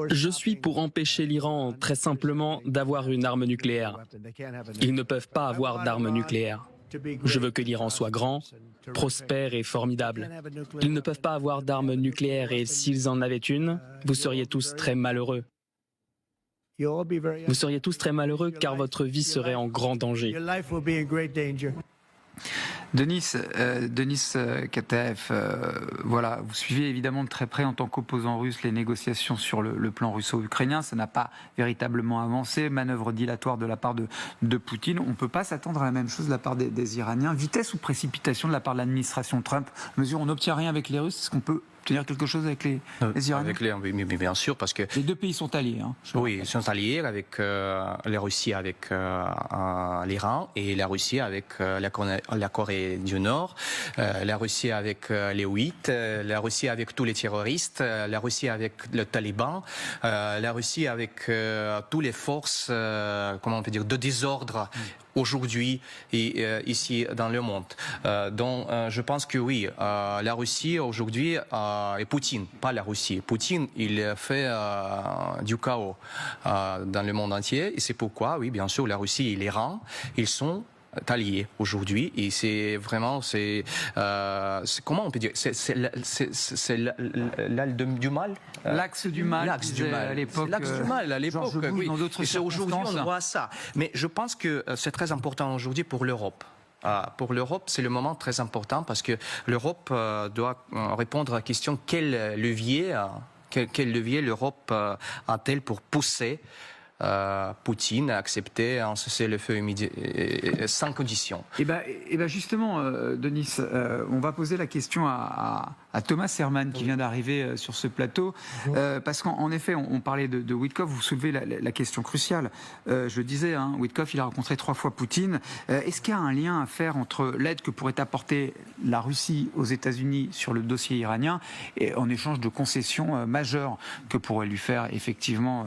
Je suis pour empêcher l'Iran très simplement d'avoir une arme nucléaire. Ils ne peuvent pas avoir d'arme nucléaire. Je veux que l'Iran soit grand, prospère et formidable. Ils ne peuvent pas avoir d'armes nucléaires et s'ils en avaient une, vous seriez tous très malheureux. Vous seriez tous très malheureux car votre vie serait en grand danger. Denis Kataev, voilà, vous suivez évidemment de très près en tant qu'opposant russe les négociations sur le plan russo-ukrainien. Ça n'a pas véritablement avancé, manœuvre dilatoire de la part de Poutine. On ne peut pas s'attendre à la même chose de la part des Iraniens. Vitesse ou précipitation de la part de l'administration Trump, à mesure où on n'obtient rien avec les Russes, est-ce qu'on peut obtenir quelque chose avec les Iraniens? Oui, mais bien sûr, parce que les deux pays sont alliés. Oui, ils sont alliés avec la Russie, avec l'Iran, et la Russie avec la Corée du Nord, la Russie avec les Ouïtes, la Russie avec tous les terroristes, la Russie avec le Taliban, la Russie avec toutes les forces, comment on peut dire, de désordre aujourd'hui et ici dans le monde. Donc je pense que oui, la Russie aujourd'hui, et Poutine, pas la Russie, Poutine, il fait du chaos dans le monde entier, et c'est pourquoi, oui, bien sûr, la Russie et l'Iran, ils sont alliés aujourd'hui, et c'est vraiment, comment on peut dire, c'est l'aile du mal, l'axe du mal, à l'époque. L'axe du mal à l'époque, oui. Et c'est aujourd'hui on voit ça. Mais je pense que c'est très important aujourd'hui pour l'Europe. Pour l'Europe, c'est le moment très important parce que l'Europe doit répondre à la question quel levier l'Europe a-t-elle pour pousser Poutine a accepté un cessez-le-feu immédiat sans condition. Et ben justement, Denis, on va poser la question à Thomas Herman qui vient d'arriver sur ce plateau, parce qu'en effet, on parlait de Witkoff, vous soulevez la question cruciale. Je disais, Witkoff, il a rencontré 3 fois Poutine. Est-ce qu'il y a un lien à faire entre l'aide que pourrait apporter la Russie aux États-Unis sur le dossier iranien et en échange de concessions majeures que pourrait lui faire effectivement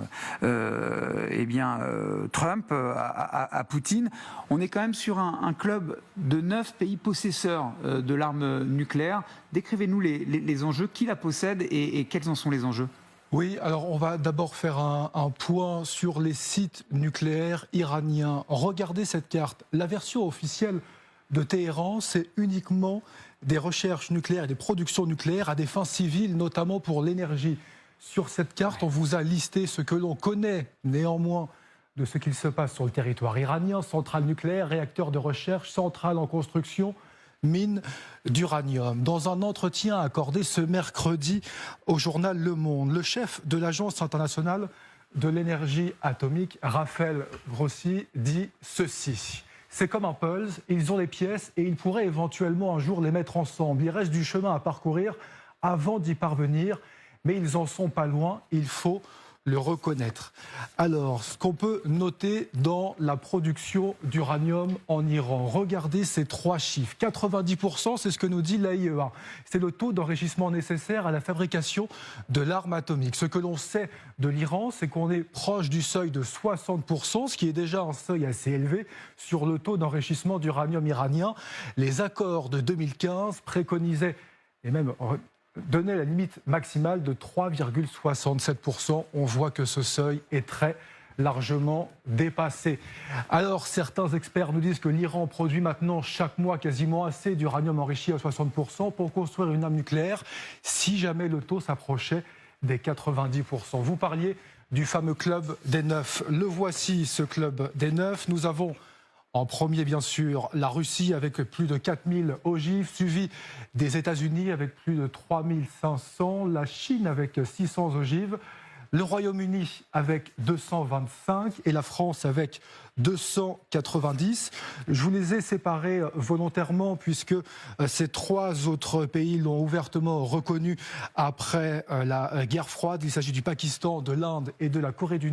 Trump à Poutine? On est quand même sur un club de 9 pays possesseurs de l'arme nucléaire. Décrivez-nous les enjeux, qui la possède et quels en sont les enjeux? Oui, alors on va d'abord faire un point sur les sites nucléaires iraniens. Regardez cette carte. La version officielle de Téhéran, c'est uniquement des recherches nucléaires et des productions nucléaires à des fins civiles, notamment pour l'énergie. Sur cette carte, on vous a listé ce que l'on connaît néanmoins de ce qu'il se passe sur le territoire iranien: centrale nucléaire, réacteurs de recherche, centrale en construction, mine d'uranium. Dans un entretien accordé ce mercredi au journal Le Monde, le chef de l'Agence internationale de l'énergie atomique, Raphaël Grossi, dit ceci: c'est comme un puzzle, ils ont les pièces et ils pourraient éventuellement un jour les mettre ensemble. Il reste du chemin à parcourir avant d'y parvenir, mais ils en sont pas loin, il faut le reconnaître. Alors, ce qu'on peut noter dans la production d'uranium en Iran, regardez ces 3 chiffres. 90%, c'est ce que nous dit l'AIEA. C'est le taux d'enrichissement nécessaire à la fabrication de l'arme atomique. Ce que l'on sait de l'Iran, c'est qu'on est proche du seuil de 60%, ce qui est déjà un seuil assez élevé sur le taux d'enrichissement d'uranium iranien. Les accords de 2015 préconisaient, et même donnait la limite maximale de 3,67%. On voit que ce seuil est très largement dépassé. Alors, certains experts nous disent que l'Iran produit maintenant chaque mois quasiment assez d'uranium enrichi à 60% pour construire une arme nucléaire si jamais le taux s'approchait des 90%. Vous parliez du fameux club des 9. Le voici, ce club des 9. Nous avons en premier, bien sûr, la Russie avec plus de 4000 ogives, suivi des États-Unis avec plus de 3500, la Chine avec 600 ogives, le Royaume-Uni avec 225 et la France avec 290. Je vous les ai séparés volontairement puisque ces 3 autres pays l'ont ouvertement reconnu après la guerre froide. Il s'agit du Pakistan, de l'Inde et de la Corée du Nord.